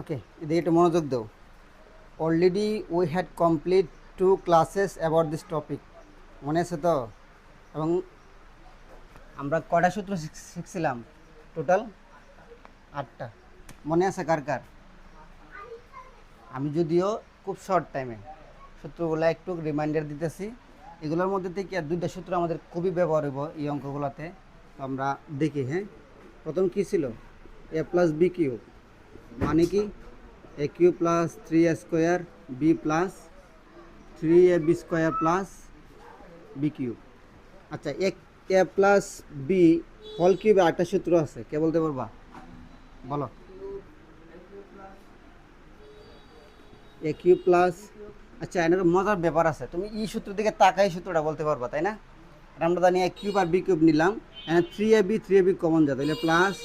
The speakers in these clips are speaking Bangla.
ওকে, এদিকে একটু মনোযোগ দাও। Already we had complete 2 classes about this topic, মনে আছে তো? এবং আমরা কয়টা সূত্র শিখছিলাম? টোটাল 8টা। মনে আছে কার কার? আমি যদিও খুব শর্ট টাইমে সূত্রগুলো একটু রিমাইন্ডার দিতেছি। এগুলোর মধ্যে থেকে আর 2টা সূত্র আমাদের খুবই ব্যবহার হইব এই অঙ্কগুলোতে। তো আমরা দেখি। হ্যাঁ, প্রথম কী ছিল? এ প্লাস বি কিউ মানে কি? A cube plus 3a² b plus 3ab² plus b cube. আচ্ছা, এ প্লাস বি হল কিউবে একটা সূত্র আছে, কে বলতে পারবা? বলো। এ কিউ প্লাস, আচ্ছা এর মজার ব্যাপার আছে, তুমি এই সূত্র দিকে তাকাই সূত্রটা বলতে পারবা, তাই না? আর আমরা জানি a cube R B cube নিলাম, এখানে 3ab কমন যায়, তাহলে প্লাস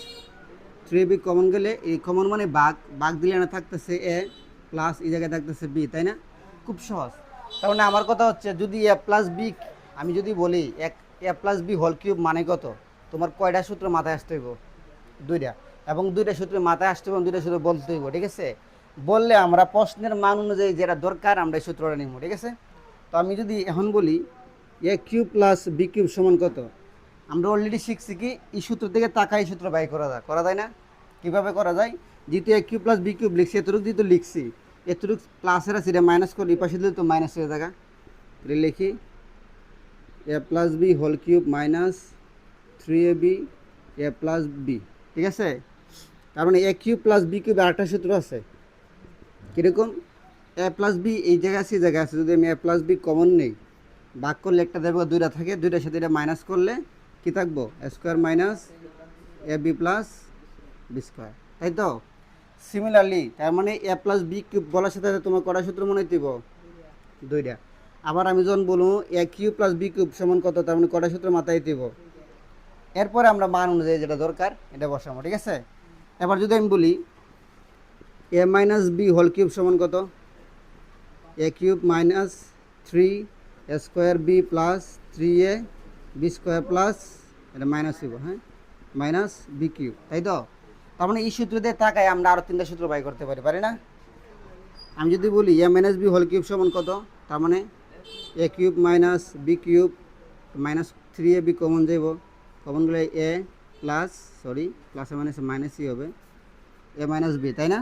3ab কমন গেলে এই কমন মানে বাঘ দিলে না থাকতেছে এ প্লাস এই জায়গায় থাকতেছে বি, তাই না? খুব সহজ। তার মানে আমার কথা হচ্ছে, যদি এ প্লাস বি, আমি যদি বলি এ প্লাস বি হোল কিউব মানে কত, তোমার কয়টা সূত্র মাথায় আসতে হইব? 2টা। এবং 2টা সূত্র মাথায় আসতে হবে, 2টা সূত্র বলতে হইব, ঠিক আছে? বললে আমরা প্রশ্নের মান অনুযায়ী যেটা দরকার আমরা এই সূত্রটা নিব, ঠিক আছে? তো আমি যদি এখন বলি a cube plus b cube সমান কত, আমরা অলরেডি শিখছি কি এই সূত্র থেকে টাকা এই সূত্র বাই করা যায় না? কীভাবে করা যায়? যেহেতু এ কিউব প্লাস বি কিউব লিখছি, এতটুকু যেহেতু লিখছি, এতটুকু প্লাসের আছে, এটা মাইনাস করি, এই পাশে দিলে তো মাইনাস হয়ে থাকা, লিখি a plus b whole cube minus 3ab a plus b, ঠিক আছে? তার মানে a cube plus b cube আরেকটা সূত্র আছে, কীরকম? এ প্লাস বি এই জায়গায় আছে, এই জায়গায় আছে, যদি আমি এ প্লাস বি কমন নেই, ভাগ করলে একটা দেবো, 2টা থাকে, 2টার সাথে এটা মাইনাস করলে কী থাকবো? স্কোয়ার মাইনাস এ বি প্লাস বি স্কোয়ার, তাই তো? সিমিলারলি তার মানে এ প্লাস বি কিউব বলার সাথে সাথে তোমার কটা সূত্র মনে হইতেইব? 2টা। আবার আমি যখন বলবো এ কিউব প্লাস বি কিউব সমান কত, তার মানে কটা সূত্র মাথায় হইতেইব? এরপরে আমরা মান অনুযায়ী যেটা দরকার এটা বসাবো, ঠিক আছে? এবার যদি আমি বলি a minus b whole cube সমান কত? A cube minus 3a² b plus 3ab² plus, এটা মাইনাস হইব, হ্যাঁ, মাইনাস বি কিউব, তাই তো? তার মানে এই সূত্র দিয়ে তাকায় আমরা আরও 3টা সূত্র বাই করতে পারি না? আমি যদি বলি a minus b whole cube সমান কত, তার মানে a cube minus b cube minus 3ab common যাইব, কমন গেলে এ প্লাস, সরি প্লাসে মাইনাসে মাইনাসই হবে, এ মাইনাস বি, তাই না?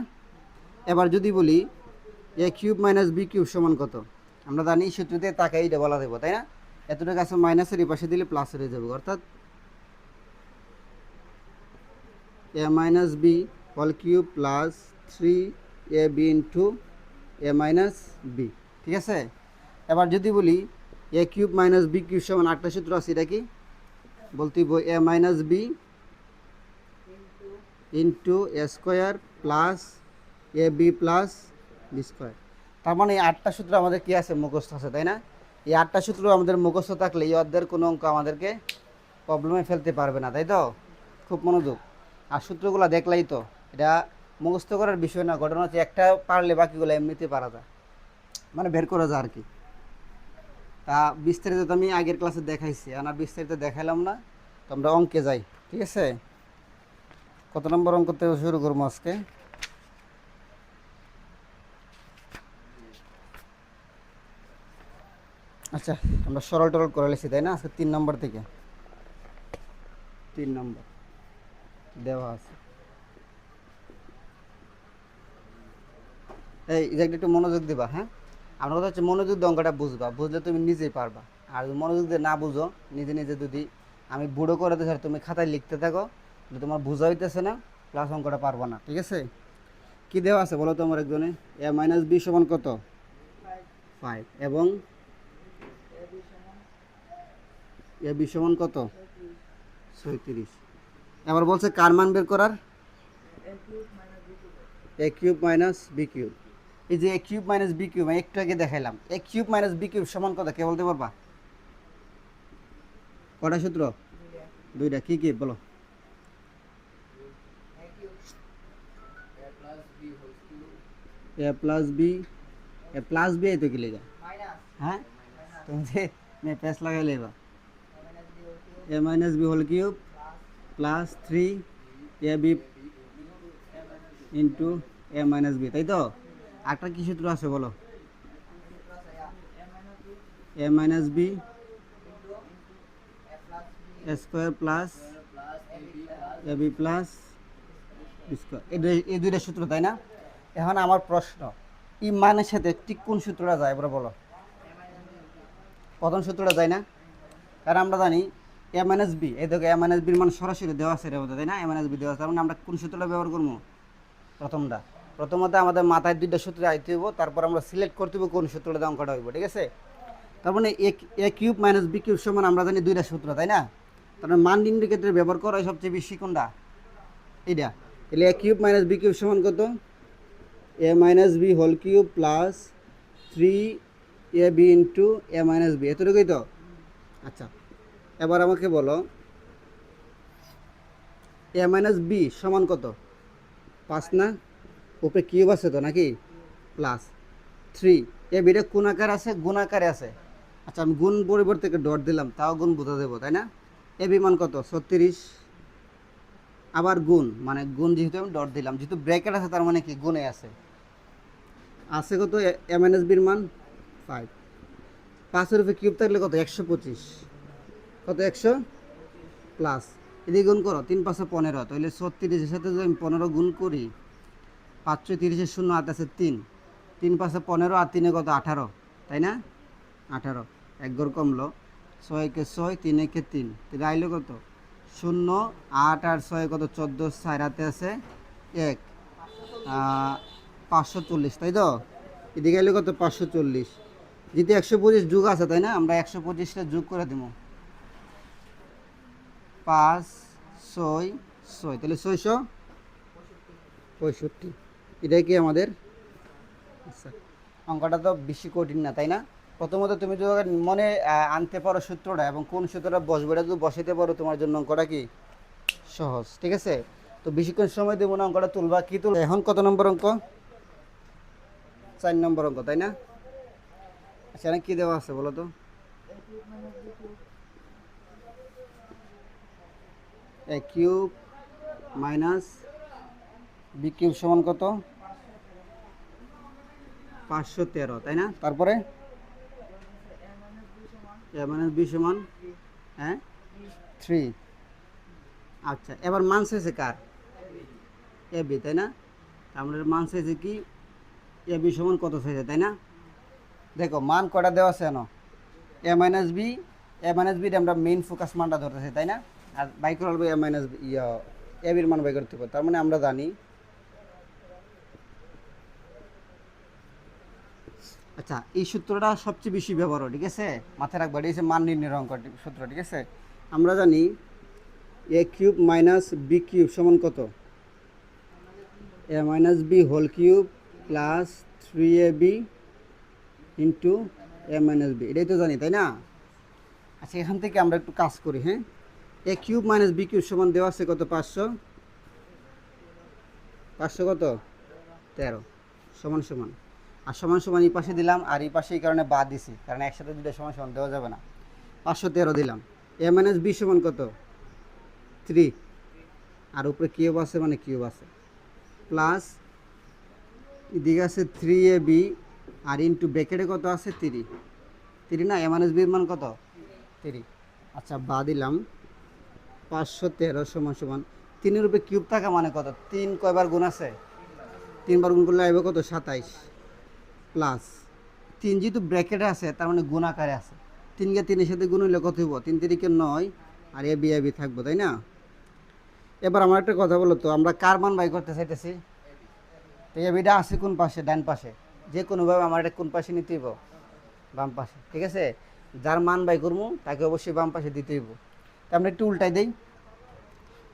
এবার যদি বলি a cube minus b cube সমান কত, আমরা জানি সূত্রতে তাকাই এটা বলা দেবো, তাই না? এতটুকু আছে মাইনাসের এই পাশে দিলে প্লাস হয়ে যাবে, অর্থাৎ a minus b whole cube plus 3ab into a minus b, ঠিক আছে? এবার যদি বলি a cube minus b cube সমান আটটা সূত্র আছে, এটা কি বলতেই a minus b into a square plus a b plus b square. তার মানে এই 8টা সূত্র আমাদের কি আছে? মুখস্থ আছে, তাই না? এই 8টা সূত্র আমাদের মুখস্থ থাকলে এই অধ্যায়ের কোনো অঙ্ক আমাদেরকে প্রবলেমে ফেলতে পারবে না, তাই তো? খুব মনোযোগ। আর সূত্রগুলো দেখলেই তো এটা মুখস্থ করার বিষয় না, ঘটনা হচ্ছে একটা পারলে বাকিগুলো এমনিতে পারা যায়, মানে বের করা যায় আর কি। তা বিস্তারিত তো আমি আগের ক্লাসে দেখাইছি, আর বিস্তারিত দেখাইলাম না, তো আমরা অঙ্কে যাই, ঠিক আছে? কত নম্বর অঙ্ক থেকে শুরু করবো আজকে? আচ্ছা, আমরা সরল টরল করে লেছি, তাই না? আজকে 3 নম্বর থেকে, 3 নম্বর দেওয়া আছে। এই জায়গাটা একটু মনোযোগ দিবা, হ্যাঁ? আমার কথা হচ্ছে মনোযোগ দিয়ে অঙ্কটা বুঝবা, বুঝলে তুমি নিজেই পারবা। আর যদি মনোযোগ দিয়ে না বুঝো, নিজে নিজে যদি আমি বুড়ো করে দিতে তুমি খাতায় লিখতে থাকো, যদি তোমার বোঝা হইতেছে না, প্লাস অঙ্কটা পারবা না, ঠিক আছে? কি দেওয়া আছে বলো তো আমার একজনে? এ মাইনাস বি সমান কত? 5। এবং এ বি সমান কত? 36। এবার বলছে কার মান বের করার? এ কিউব মাইনাস বি কিউব। এই যে এ কিউব মাইনাস বি কিউব একটু আগে দেখাইলাম, এ কিউব মাইনাস বি কিউব সমান কত, কে বলতে পারবা? কটা সূত্র? 2টা। কি কি বলো? A plus b, a plus b এই তো কি লেগা, হ্যাঁ, তুমি যে প্যাস লাগাই লেবা, a minus b whole cube plus 3ab into a minus b, তাই তো? একটা কি সূত্র আছে বলো? A minus b square plus a b plus b square, এই দুইটা সূত্র, তাই না? এখন আমার প্রশ্ন, ই মানের সাথে ঠিক কোন সূত্রটা যায় এবার বলো? প্রথম সূত্রটা যায় না? কারণ আমরা জানি এ মাইনাস বি, এই দেখো এ মাইনাস বির মান সরাসরি দেওয়া আছে এর মধ্যে, তাই না? এ মাইনাস বি দেওয়া আছে, তার মানে আমরা কোন সূত্রটা ব্যবহার করবো? প্রথমটা। প্রথমত আমাদের মাথায় দুইটা সূত্র আইতে হইব, তারপর আমরা সিলেক্ট করতে হইব কোন সূত্রটা অঙ্কটা হইব, ঠিক আছে? তার মানে a cube minus b cube সমান আমরা জানি দুইটা সূত্র, তাই না? তার মানে মান নির্ণয়ের ক্ষেত্রে ব্যবহার করা হয় সবচেয়ে বেশি কোনটা? এইটা। তাহলে a cube minus b cube সমান কত? A minus b whole cube plus 3ab into a minus b, এতটুকুই তো? আচ্ছা, এবার আমাকে বলো এ মাইনাস বি সমান কত? 5 না? উপরে কিউব আছে তো নাকি? প্লাস 3, এ বিটা কোন আকারে আছে? গুণ আকারে আছে। আচ্ছা, আমি গুণ পরিবর্তে ডট দিলাম, তাও গুণ বোঝা দেবো, তাই না? এ বি মান কত? 36। আবার গুণ, মানে গুণ যেহেতু আমি ডট দিলাম, যেহেতু ব্র্যাকেট আছে তার মানে কি গুণে আছে। আছে কত? এ মাইনাস বির মান 5। 5-এর উপরে কিউব থাকলে কত? 125। কত? 100 প্লাস এদিকে গুণ করো, 3 5 15, তাহলে 36-এর সাথে যদি আমি 15 গুণ করি, 5 30-এর শূন্য হাত আছে 3, 3 5 15 আর 3 কত? 18, তাই না? 18, এক ঘর কমলো, 6 কে 6, 3 কে 3, তাহলে আইলো কত? 0 8 আর 6 কত? 14, 4 হাতে আছে 1, 540, তাই তো? এদিকে এলো কত? 540, যেহেতু 125 যুগ আছে, তাই না? আমরা 125টা যোগ করে দেবো, 5 6 6, তাহলে 665। এটাই কি আমাদের? আচ্ছা, অঙ্কটা তো বেশি কঠিন না, তাই না? প্রথমত তুমি যদি মনে আনতে পারো সূত্রটা এবং কোন সূত্রটা বসবে এটা যদি বসাইতে পারো, তোমার জন্য অঙ্কটা কি সহজ, ঠিক আছে? তো বেশিক্ষণ সময় দেবো না, অঙ্কটা তুলবা। কি তুল এখন কত নম্বর অঙ্ক? 4 নম্বর অঙ্ক, তাই না? আচ্ছা, এখানে কী দেওয়া আছে বলো তো? এ কিউব মাইনাস বি কিউব সমান কত? 513, তাই না? তারপরে এ মাইনাস বি সমান 3। আচ্ছা, এবার মান চাইছে কার? এ বি, তাই না? আমরা মান চাইছে কি? এ বি সমান কত চাইছে, তাই না? দেখো মান কটা দেওয়া আছে এনো, এ মাইনাস বি, এ মাইনাস বিটা আমরা মেইন ফোকাস মানটা ধরতেছি, তাই না? আর বাই করে এ মাইনাস এ বির মান বাই করতে পারবো। তার মানে আমরা জানি, আচ্ছা এই সূত্রটা সবচেয়ে বেশি ব্যবহার হয়, ঠিক আছে? মাথায় রাখবা, এটা হচ্ছে মান নির্ণয়ের অঙ্ক সূত্র, ঠিক আছে? আমরা জানি a cube minus b cube সমান কত? A minus b whole cube plus 3ab into a minus b, এটাই তো জানি, তাই না? আচ্ছা, এখান থেকে আমরা একটু কাজ করি, হ্যাঁ? এ কিউব মাইনাস বি কিউব সমান দেওয়া আছে কত? 500 কত? 13 সমান সমান, আর সমান সমান এই পাশে দিলাম, আর এই পাশে এই কারণে বাদ দিছি, কারণ একসাথে দুটো সমান সমান দেওয়া যাবে না। 513 দিলাম। এ মাইনাস বি সমান কত? 3, আর উপরে কিউব আছে মানে কিউব আছে, প্লাস এদিকে আছে 3ab, আর ইন্টু ব্র্যাকেটে কত আছে? 3 না? এ মাইনাস বির মান কত? 3। আচ্ছা, বা দিলাম 513 সমান সমান 3-এর উপরে কিউব থাকা মানে কত? 3 কয়বার গুণ আছে? 3 বার গুণ করলে আসবে কত? 27, প্লাস 3 যেহেতু ব্র্যাকেটে আছে তার মানে গুণ আকারে আছে, 3 কে 3-এর সাথে গুণ হইলে কত হইব? 3 3 9, আর এ বি থাকবো, তাই না? এবার আমার একটা কথা বলো তো, আমরা কার মান বাই করতে চাইতেছি? তো এ বিটা আছে কোন পাশে? ডান পাশে। যে কোনোভাবে আমার এটা কোন পাশে নিতে হইব? বাম পাশে, ঠিক আছে? যার মান বাই করবো তাকে অবশ্যই বাম পাশে দিতে হইব। তা আমরা একটু উল্টাই দেই।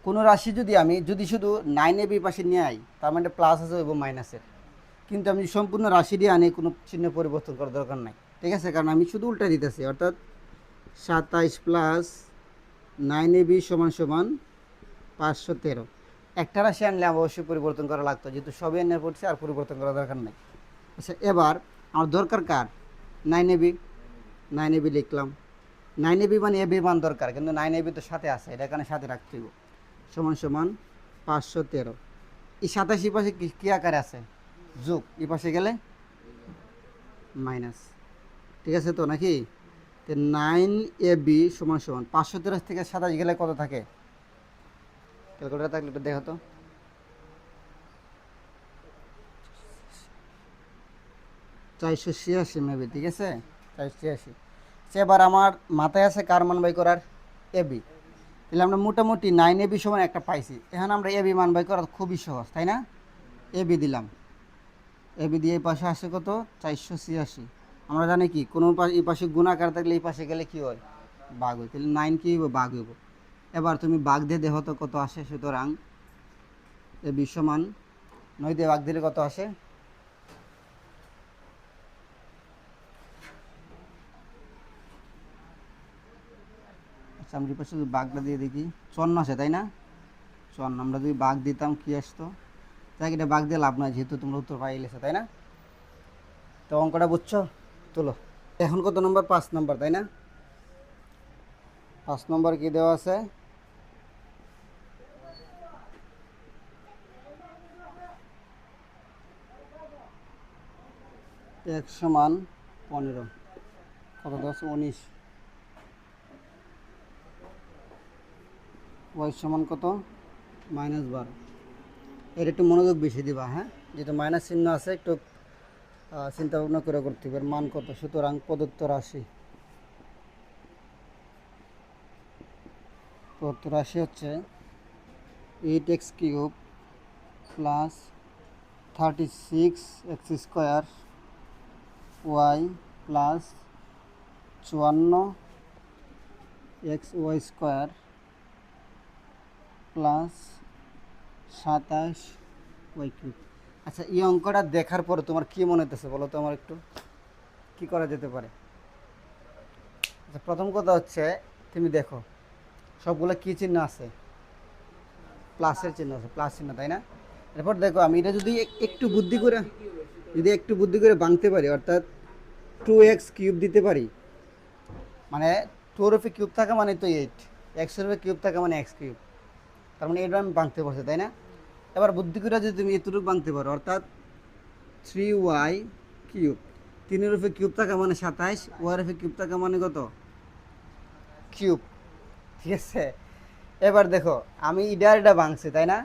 কোনো রাশি যদি আমি শুধু 9ab পাশে নিয়ে আই, তার মানে প্লাস আছে এবং মাইনাসের, কিন্তু আমি সম্পূর্ণ রাশি দিয়ে আনি, কোনো চিহ্ন পরিবর্তন করার দরকার নাই, ঠিক আছে? কারণ আমি শুধু উল্টা দিতেছি, অর্থাৎ 27 প্লাস 9ab সমান সমান 513। একটা রাশি আনলে অবশ্যই পরিবর্তন করা লাগতো, যেহেতু সবই এনে পড়ছে, আর পরিবর্তন করার দরকার নেই। আচ্ছা, এবার আমার দরকার কার? 9ab, 9ab লিখলাম। 9ab মানে এবির মান দরকার, কিন্তু 9ab তো সাথে আছে, এটা এখানে সাথে রাখতে হইব। সমান সমান 513। এই 27 এই পাশে কি আকারে আছে, যোগ, এই পাশে গেলে মাইনাস। ঠিক আছে তো নাকি? তো 9ab সমান সমান 583 থেকে 27 গেলে কত থাকে? ক্যালকুলেটার থাকলে একটু দেখো তো। 486 মেবি, ঠিক আছে 486। এবার আমার মাথায় আছে কার মান বাই করার, এবি। তাহলে আমরা মোটামুটি 9ab সমান একটা পাইছি। এখন আমরা এবি মান বাই করা খুবই সহজ, তাই না? এবি দিলাম, এবি দিয়ে এই পাশে আসে কত, 486। আমরা জানি কি কোনো এই পাশে গুণাকার থাকলে এই পাশে গেলে কি হয়, বাঘ হয়। তাহলে 9 কি হইব, বাঘ হইব। এবার তুমি বাঘ দিয়ে দেখো তো কত আসে। সুতরাং এবি সমান 9 দিয়ে বাঘ দিলে কত আসে, আচ্ছা আমরা এই পাশে যদি বাঘটা দিয়ে দেখি 54 আসে, তাই না? 54। আমরা যদি বাঘ দিতাম কি আসতো, যাক এটা বাঘ দিয়ে লাভ নয়, যেহেতু তোমরা উত্তর পাই গেছো, তাই না? তো অঙ্কটা বুঝছো, তোলো। এখন কত নম্বর, 5 নম্বর, তাই না? 5 নম্বর কি দেওয়া আছে, x সমান 15, কত দেওয়া আছে 19, y সমান কত -12। এটা একটু মনোযোগ বেশি দিবা, হ্যাঁ, যেটা মাইনাস চিহ্ন আছে একটু চিন্তা ভাবনা করে করতে হবে মান কত। সুতরাং প্রদত্ত রাশি, হচ্ছে 8x³ plus 36x² y plus 54xy² plus 27y³। আচ্ছা, এই অঙ্কটা দেখার পরে তোমার কি মনে হতেছে বলো তো আমার একটু, কি করা যেতে পারে? আচ্ছা, প্রথম কথা হচ্ছে তুমি দেখো সবগুলো কি চিহ্ন আছে, প্লাসের চিহ্ন আছে, প্লাস চিহ্ন, তাই না? এরপর দেখো আমি এটা যদি একটু বুদ্ধি করে ভাঙতে পারি, অর্থাৎ 2x³ দিতে পারি, মানে 2 এর উপরে কিউব থাকা মানে তো 8, x এর উপরে কিউব থাকা মানে x³, তার মানে এটা আমি ভাঙতে পারছি, তাই না? এবার বুদ্ধি করে যদি তুমি এতটুকু ভাঙতে পারো, অর্থাৎ 3y³ 3 এর উপরে কিউব থাকা মানে 27, y এর উপরে কিউব থাকা মানে কত, কিউব। ঠিক আছে, এবার দেখো আমি এটা ভাঙছি, তাই না?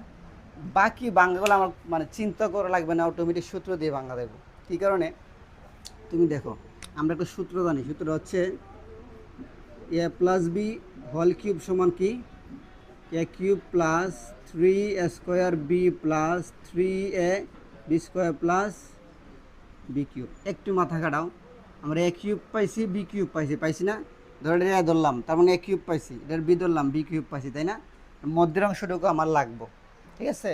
বাকি ভাঙাগুলো আমার মানে চিন্তা করা লাগবে না, অটোমেটিক সূত্র দিয়ে ভাঙা দেবো। কী কারণে, তুমি দেখো আমরা একটা সূত্র জানি, সূত্র হচ্ছে a+b হোল কিউব সমান কি, a³ plus 3a² plus 3ab² plus b³ একটু মাথা কাটাও। আমরা a³ পাইছি, b³ পাইছি না? ধরে ধরলাম, তার মানে a³ পাইছি, এটার b ধরলাম, b³ পাইছি, তাই না? মধ্যের অংশটুকু আমার লাগবো, ঠিক আছে?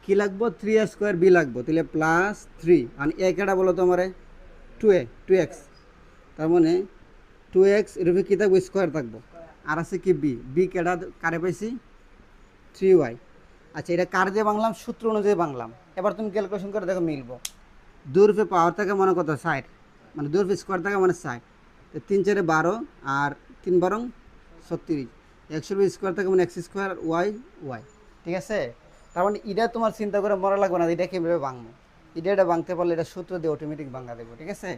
কি লাগবো, 3a² b লাগবো। তাহলে প্লাস 3 আর a কেটা বলো তো আমারে, 2x, তার মানে 2x এর উপরে কী থাকবো, স্কোয়ার থাকবো। আর আছে কি বি কেটা কারে পাইছি, 3y। আচ্ছা, এটা কার দিয়ে বাংলাম, সূত্র অনুযায়ী বাংলাম। এবার তুমি ক্যালকুলেশন করে দেখো মিলবো। 2 রুপে পাওয়ার থাকে মানে কত, 60, মানে 2 রুপে স্কোয়ার থাকে মানে 60। তো 3 4 12 আর 3 12 36, 100 রুপে স্কোয়ার থাকে মানে x² y। ঠিক আছে, তার মানে এটা তোমার চিন্তা করে মরা লাগবে না, এটা কীভাবে ভাঙবো। এটা ভাঙতে পারলে এটা সূত্র দিয়ে অটোমেটিক ভাঙা দেবো। ঠিক আছে,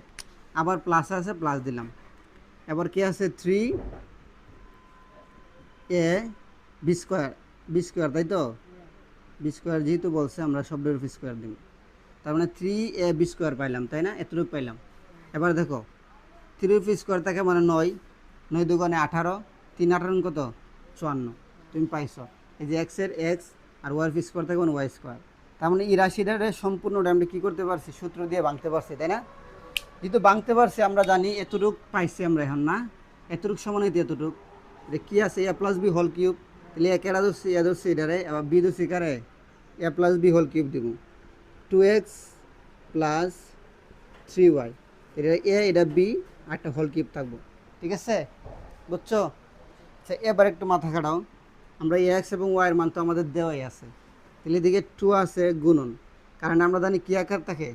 আবার প্লাস আছে, প্লাস দিলাম। এবার কি আছে, 3ab², তাই তো, b² যেহেতু বলছে আমরা সবটার উপর স্কোয়ার দিব, তার মানে 3ab² পাইলাম, তাই না? এতটুকু পাইলাম। এবার দেখো 3 থাকে মানে 9, 9 দুগুণে 18, 3 18 কত, 54, তুমি পাইছো। এই যে এক্সের এক্স আর y² থাকে মানে y², তার মানে এই রাশিটার সম্পূর্ণটা আমরা কী করতে পারছি, সূত্র দিয়ে ভাঙতে পারছি, তাই না? যেহেতু ভাঙতে পারছি, আমরা জানি এতটুক পাইছি আমরা এখন, না? এতটুক সমান হইতে এতটুক, এটা কী আছে, a+b হোল কিউব। তাহলে এ কেটা ধরছি, এ ধরছি এটারে, আবার বি ধরছি কারে, a+b হোল কিউব দিব, 2x প্লাস 3y, এটা এ, এটা বি, আর একটা হোল কিউব থাকবো। ঠিক আছে, বুঝছো? আচ্ছা, এবার একটু মাথা খাটাও। আমরা এক্স এবং ওয়াইয়ের মান তো আমাদের দেওয়াই আছে, তাহলে এদিকে 2 আছে গুণন, কারণ আমরা জানি কী আকার থাকে,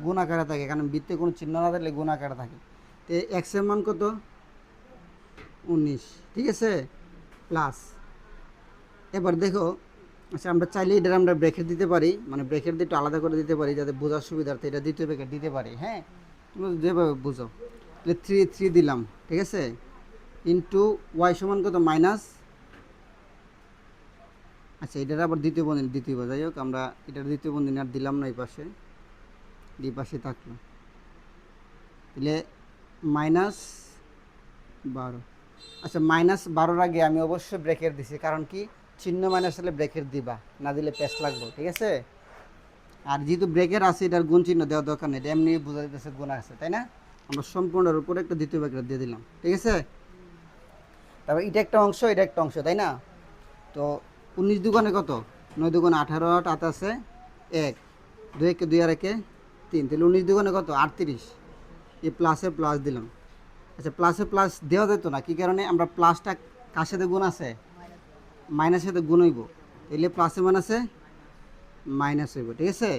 গুণ আকারে থাকে, কারণ বৃত্তে কোনো চিহ্ন না থাকলে গুণ আকারে থাকে। তো এক্সের মান কত, 19, ঠিক আছে, প্লাস। এবার দেখো আচ্ছা আমরা চাইলে এটা আমরা ব্রেকেট দিতে পারি, মানে ব্রেকেট দিয়ে একটু আলাদা করে দিতে পারি যাতে বোঝার সুবিধার্থে এটা দ্বিতীয় ব্রেকেট দিতে পারি। হ্যাঁ, তুমি যেভাবে বুঝো, তাহলে থ্রি থ্রি দিলাম, ঠিক আছে, ইন্টু ওয়াই সমান কত মাইনাস, আচ্ছা এটার আবার দ্বিতীয় বন্ধনী দ্বিতীয়, যাই হোক আমরা এটার দ্বিতীয় বন্ধনী আর দিলাম না, এই পাশে এই পাশে থাকলো, তাহলে মাইনাস 12। আচ্ছা মাইনাস 12-র আগে আমি অবশ্যই ব্রেকেট দিছি, কারণ কি চিহ্ন মাইনাস হলে ব্রেকেট দিবা, না দিলে পেস্ট লাগবে, ঠিক আছে। আর যেহেতু ব্রেকের আছে এটার গুণ চিহ্ন দেওয়ার দরকার নেই, এটা এমনি বোঝা যাচ্ছে গুণ আছে, তাই না। আমরা সম্পূর্ণের উপরে একটা দ্বিতীয় ব্রেকেট দিয়ে দিলাম, ঠিক আছে। তারপর এটা একটা অংশ, এটা একটা অংশ, তাই না। তো 19 দুগুণে কত, 9 দুগুণে 18, 8 8 আছে 1, 2 একে 2 আর একে 3, তাহলে 19 দুগুণে কত 38, এই প্লাসে প্লাস দিলাম। আচ্ছা প্লাসে প্লাস দেওয়া যেত না, কী কারণে, আমরা প্লাসটা কার সাথে গুণ আছে, মাইনাসের সাথে গুণ হইব, তাহলে প্লাসে মাইনাসে মাইনাস হইব, ঠিক আছে,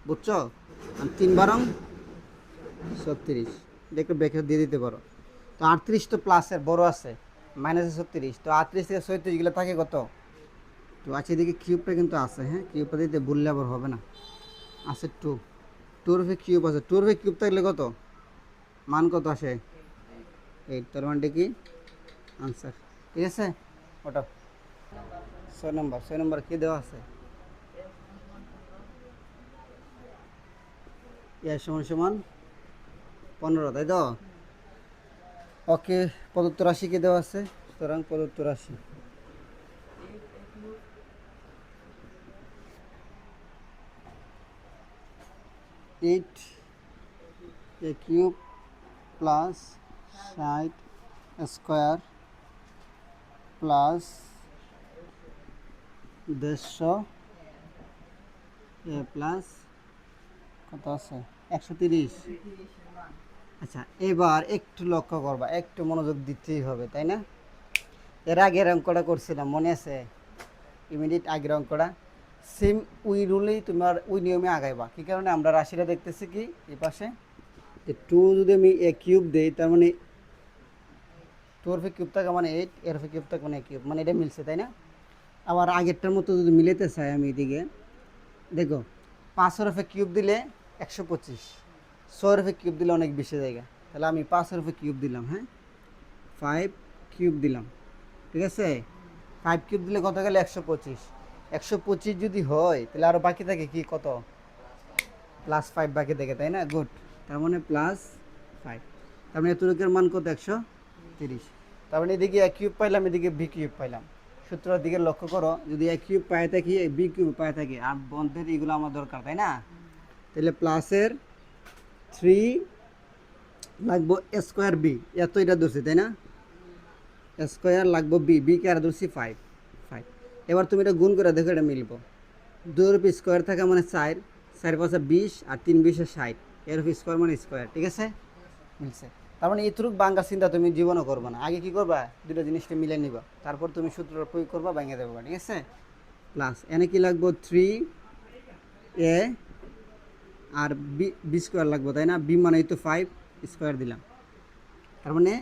বুঝছো। 3 বারং 36, এটা একটু ব্রেকেট দিয়ে দিতে পারো। তো 38 তো প্লাসের বড় আছে, মাইনাসে 36, তো 38 থেকে 37 গুলো থাকে কত। তো আচ্ছা এদিকে কিউবটা কিন্তু আছে, হ্যাঁ কিউবটা দিতে বললে আবার হবে না, আছে 2, 2 রুপে কিউব আছে, 2 রুপে কিউব থাকলে কত মান কত আসে 8, তার মানটা কি আনসার, ঠিক আছে। ওটা 6 নম্বর কি দেওয়া আছে, এর সমান সমান 15, তাই তো। ওকে, প্রদত্ত রাশি কি দেওয়া আছে, সুতরাং প্রদত্ত রাশি 8 এ কিউব প্লাস 60 স্কোয়ার প্লাস 150 এ প্লাস কত আছে 130। আচ্ছা এবার একটু লক্ষ্য করবা, একটু মনোযোগ দিতেই হবে, তাই না। এর আগের অঙ্কটা করছিলাম মনে আছে, ইমিডিয়েট আগের অঙ্কটা সেম ওই রুলেই তোমার ওই নিয়মে আগাইবা। কী কারণে, আমরা রাশিটা দেখতেছি কি এই পাশে, যে 2 যদি আমি এ কিউব দিই, তার মানে 2 এর কিউব থাকে মানে 8, এর কিউব থাকে মানে কিউব, মানে এটা মিলছে, তাই না। আবার আগেরটার মতো যদি মিলেতে চাই আমি এদিকে দেখো, 5 এর কিউব দিলে 125, 6 এর কিউব দিলে অনেক বেশি জায়গা, তাহলে আমি 5 এর কিউব দিলাম, হ্যাঁ 5 কিউব দিলাম, ঠিক আছে। 5 কিউব দিলে কত গেলে 125, 125 যদি হয় তাহলে আরও বাকি থাকে কি কত, +5 বাকি থাকে, তাই না, গুড। তার মানে +5, তার মানে এতটুকের মান কত 130। তার মানে এদিকে এ কিউব পাইলাম, এদিকে বি কিউব পাইলাম। সূত্রের দিকে লক্ষ্য করো, যদি এ কিউব পায় থাকি বি কিউব পায় থাকি, আর বন্ধের এগুলো আমার দরকার, তাই না। তাহলে প্লাসের 3 লাগবো স্কোয়ার বি, এত এটা ধরছি, তাই না, স্কোয়ার লাগবো বি, বি কে আর ধরছি 5 5। এবার তুমি এটা গুণ করে দেখো এটা মিলবো, 2 এর স্কোয়ার থাকা মানে 4, 4 5 20 আর 3 20 60, এর স্কোয়ার মানে স্কোয়ার, ঠিক আছে, মিলছে। তার মানে এতটুকু বাঙ্গা চিন্তা তুমি জীবনও করবে না, আগে কি করবা, দুটো জিনিসটা মিলে নিবা, তারপর তুমি সূত্র প্রয়োগ করবা, ভেঙে দেবো, ঠিক আছে। প্লাস এনে কি লাগবো 3 এ আর বি, বি স্কোয়ার লাগবো, তাই না, বি মানে তো 5 স্কোয়ার দিলাম, তার মানে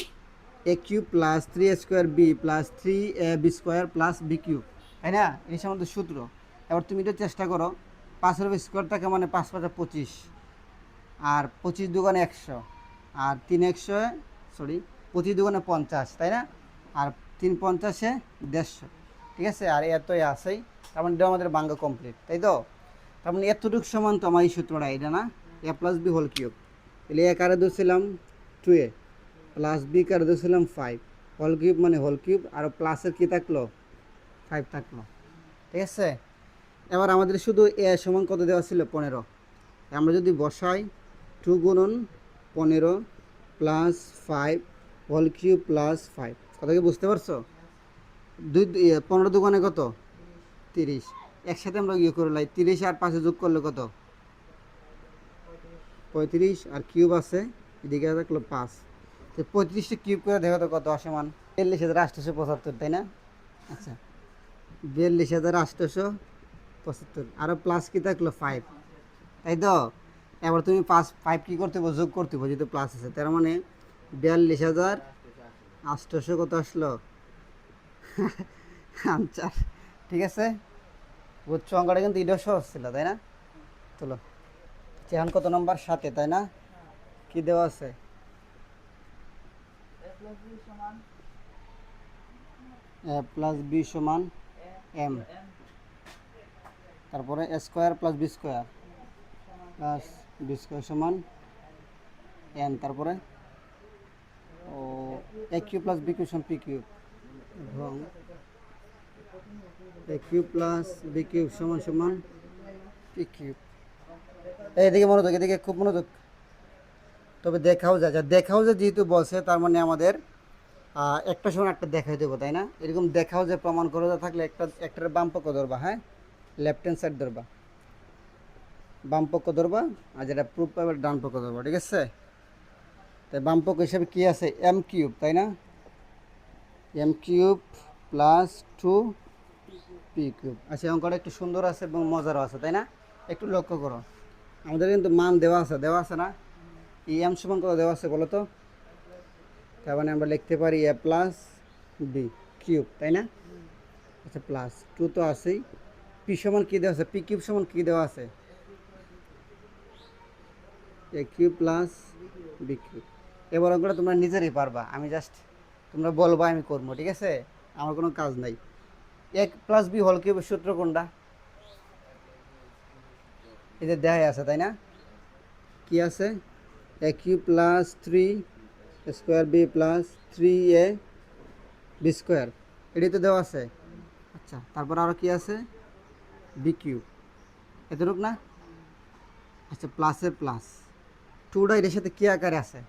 a cube plus 3 a square b plus 3 a b square plus b cube, তাই না, এই সম্বন্ধে সূত্র। এবার তুমি এটা চেষ্টা করো, 5 এর স্কোয়ার থাকে মানে 5 5 25, আর 25 দুগুণে 100, আর 3 100 সরি 25 দুগুণে 50, তাই না, আর 3 50-এ 150, ঠিক আছে, আর এতই আসেই, তার মানে এটা আমাদের বাঙ্গা কমপ্লিট, তাই তো। তার মানে এতটুকু সমান তো আমার এই সূত্রটা, এটা না, এ প্লাস বি হোল কিউব, তাহলে এ কারে ধরছিলাম 2a প্লাস বি কারে ধরছিলাম 5, হোল কিউব মানে হোল কিউব, আর প্লাসের কী থাকলো 5 থাকলো, ঠিক আছে। এবার আমাদের শুধু এ সমান কত দেওয়া ছিল 15, আমরা যদি বসাই 2 গুণন 15 প্লাস 5 হোল কিউব প্লাস 5, কথা কি বুঝতে পারছো, 15 দুগুণে কত 30, একসাথে আমরা ইয়ে করে লাই, 30 আর 5 যোগ করলে কত 35, আর কিউব আছে এদিকে থাকলো 5, তো 35টা কিউব করে দেখো তো কত আসে মান, 42,875, তাই না। আচ্ছা 42,875, আরও প্লাস কি থাকলো 5, তাই তো। এবার তুমি 5 কী করতে হবে, যোগ করতে হবে, যেহেতু প্লাস আছে, তার মানে 42,800 কত আসলো আনসার, ঠিক আছে। বুঝছো, অঙ্কটা কিন্তু এটাও সহজ ছিল, তাই না? চলো, এখন কত নম্বর? 7-এ, তাই না? কি দেওয়া আছে? এ প্লাস বি সমান এম, তারপরে a square plus b square plus b square সমান এন, তারপরে ও a cube plus b cube সমান পি কিউব, এবং a cube plus b cube সমান সমান পি কিউব। এদিকে মনোযোগ, এদিকে খুব মনোযোগ। তবে দেখাও যায়, যা দেখাও যায় যেহেতু বলছে, তার মানে আমাদের একটা সময় একটা দেখাই দেবো, তাই না? এরকম দেখাও যে প্রমাণ করে থাকলে একটার বাম পক্ষ ধরবা, হ্যাঁ, লেফট হ্যান্ড সাইড ধরবা, বাম পক্ষ ধরবা, আর যেটা প্রুফ পাবে ডান পক্ষ ধরবা, ঠিক আছে? তাই বাম পক্ষ হিসাবে কী আছে? এম কিউব, তাই না? M cube plus 2 P cube. আচ্ছা, অঙ্কটা একটু সুন্দর আছে এবং মজারও আছে, তাই না? একটু লক্ষ্য করো, আমাদের কিন্তু মান দেওয়া আছে না? এই এম সমান কত দেওয়া আছে বলো তো? তার মানে আমরা লিখতে পারি এ প্লাস বি কিউব, তাই না? আচ্ছা, প্লাস 2 তো আছেই। পি সমান কী দেওয়া আছে? পি কিউব সমান কী দেওয়া আছে? A cube plus b cube. এবার অঙ্কটা তোমরা নিজেরই পারবা, আমি জাস্ট তোমরা বলবা, আমি করবো, ঠিক আছে? আমার কোনো কাজ নাই। এ প্লাস বি হোল কিউবের সূত্র কোনটা? এই যে দেখাই আছে, তাই না? কি আছে? A cube plus 3 square b plus 3 a b square, এটি তো দেওয়া আছে। আচ্ছা, তারপর আরও কি আছে? বি কিউব, এতটুক না? আচ্ছা, প্লাসের প্লাস 2টা এর সাথে কী আকারে আছে?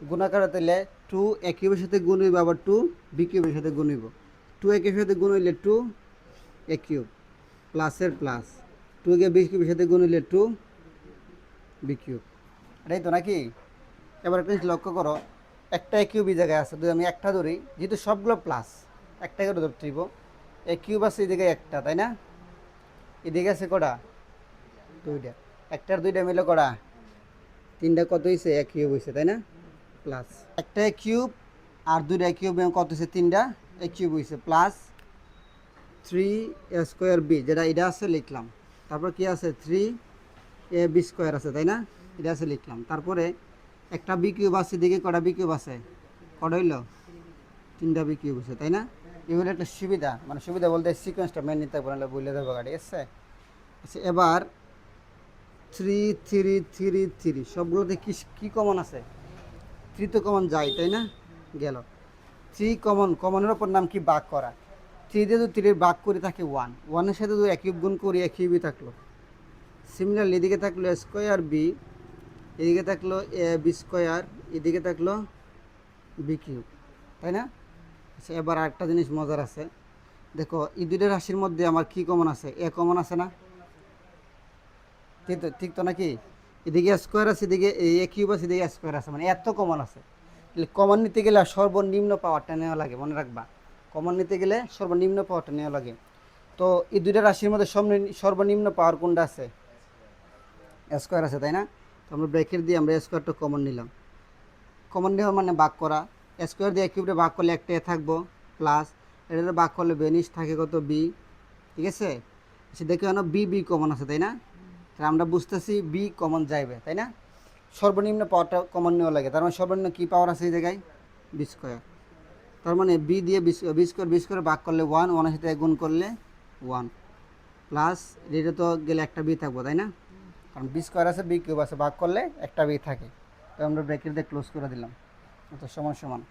গুণাকারে, তাহলে 2 এ কিউবের সাথে গুণ হইব, আবার 2 বি কিউবের সাথে গুণ হইব। 2 এ কিউবের সাথে গুণ হইলে 2 এ কিউব, প্লাসের প্লাস 2 কে বি কিউবের সাথে গুণ হইলে 2 বি কিউব, এটাই তো নাকি? এবার একটা জিনিস লক্ষ্য করো, একটা এ কিউব এই জায়গায় আছে, যদি আমি একটা ধরি, যেহেতু সবগুলো প্লাস, একটা করে ধরতে হইব। এ কিউব আছে এদিকে একটা, তাই না? এদিকে আছে কটা? 2টা। একটার 2টা মিলে কটা? 3টা। কত হয়েছে? এ কিউব হয়েছে, তাই না? প্লাস একটা এ কিউব আর 2টা এ কিউব কত হয়েছে? 3টা এ কিউব হয়েছে, প্লাস 3 এ স্কোয়ার বি, যেটা এটা আছে লিখলাম। তারপর কি আছে? 3 এ বি স্কোয়ার আছে, তাই না? এটা আছে লিখলাম। তারপরে একটা বি কিউব আছে, দিকে কটা বি কিউব আছে? কটা হইল? 3টা বি কিউব আছে, তাই না? এগুলো একটা সুবিধা, মানে সুবিধা বলতে সিকোয়েন্সটা মেন নিতে পারলে বললে দেবো, ঠিক আছে? আচ্ছা, এবার 3 3 3 3 সবগুলোতে কি কি কমন আছে? 3 তো কমন যায়, তাই না? গেল 3 কমন, কমনের ওপর নাম কি? ভাগ করা। 3 দিয়ে যদি 3 ভাগ করে থাকে 1, 1-এর সাথে যদি একই গুণ করি, একই থাকলো। সিমিলারলি এদিকে থাকলো স্কোয়ার বি, এদিকে থাকলো এ বি স্কোয়ার, এদিকে থাকলো বি কিউব, তাই না? আচ্ছা, এবার আরেকটা জিনিস মজার আছে, দেখো এই দুইটা রাশির মধ্যে আমার কি কমন আছে? এ কমন আছে না? ঠিক তো, ঠিক তো নাকি? এদিকে স্কোয়ার আছে, এদিকে এ কিউব আছে, এদিকে স্কোয়ার আছে, মানে এত কমন আছে। কমন নিতে গেলে সর্বনিম্ন পাওয়ারটা নেওয়া লাগে, মনে রাখবা। কমন নিতে গেলে সর্বনিম্ন পাওয়ারটা নেওয়া লাগে। তো এই দুইটা রাশির মধ্যে সর্বনিম্ন পাওয়ার কোনটা আছে? স্কোয়ার আছে, তাই না? তো আমরা ব্র্যাকেট দিয়ে আমরা স্কোয়ারটা কমন নিলাম। কমন নেওয়া মানে ভাগ করা। স্কোয়ার দিয়ে কিউবটা ভাগ করলে একটা থাকবো, প্লাস এটা ভাগ করলে বেনিশ থাকে কত? বি, ঠিক আছে? আচ্ছা, দেখো না, বি বি কমন আছে, তাই না? তাহলে আমরা বুঝতেছি বি কমন যাইবে, তাই না? সর্বনিম্ন পাওয়ারটা কমন নেওয়া লাগে, তার মানে সর্বনিম্ন কী পাওয়ার আছে এই জায়গায়? B square. তার মানে বি দিয়ে বি স্কোয়ার ভাগ করলে 1, 1-এর সাথে গুণ করলে 1, প্লাস এটা তো গেলে একটা বি থাকবো, তাই না? কারণ বি স্কোয়ার আছে, বি কিউব আছে, ভাগ করলে একটা বি থাকে। তো আমরা ব্র্যাকেট দিয়ে ক্লোজ করে দিলাম, তো সমান সমান।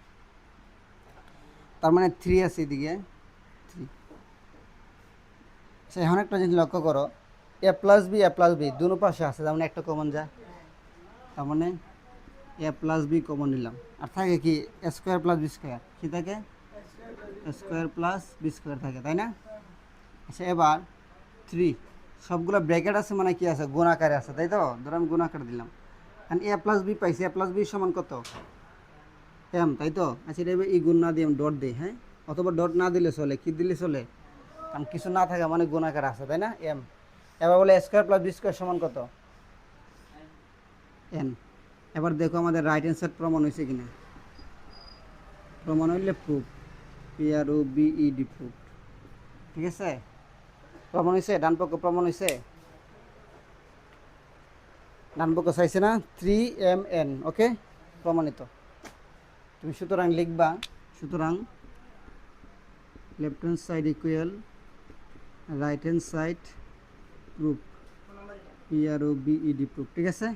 তার মানে 3 আছে এদিকে 3। সে এখন একটা জিনিস লক্ষ্য করো, এ প্লাস বি দুনো পাশে আছে, তার মানে একটা কমন যায়। তার মানে এ প্লাস বি কমন নিলাম, আর থাকে কি? স্কোয়ার প্লাস বি স্কোয়ার, কী থাকে? স্কোয়ার প্লাস বি স্কোয়ার থাকে, তাই না? আচ্ছা, এবার 3 সবগুলো ব্র্যাকেট আছে, মানে কি আছে? গুণাকারে আছে, তাই তো? ধরো আমি গুণাকার দিলাম, কারণ এ প্লাস বি পাইছি, এ প্লাস বি সমান কত? এম, তাই তো? আচ্ছা, এটা এই গুণ না দিয়ে আমি ডট দিই, হ্যাঁ, অথবা ডট না দিলে চলে, কি দিলে চলে? কারণ কিছু না থাকে মানে গুণাকার আছে, তাই না? এম। এবার বলে স্কোয়ার প্লাস বি স্কোয়ার সমান কত? এন। এবার দেখো আমাদের রাইট অ্যান্সার প্রমাণ হয়েছে কিনা। প্রমাণ হইলে প্রুফ, পি আর ও বি ই ডি, প্রুফ, ঠিক আছে? প্রমাণ হয়েছে? ডান পক্ষ প্রমাণ হয়েছে? ডান পক্ষ চাইছে না? 3mn, ওকে, প্রমাণিত। তুমি সুতরাং লিখবা, সুতরাং left hand side equal right hand side proof, PROVED proof, ঠিক আছে।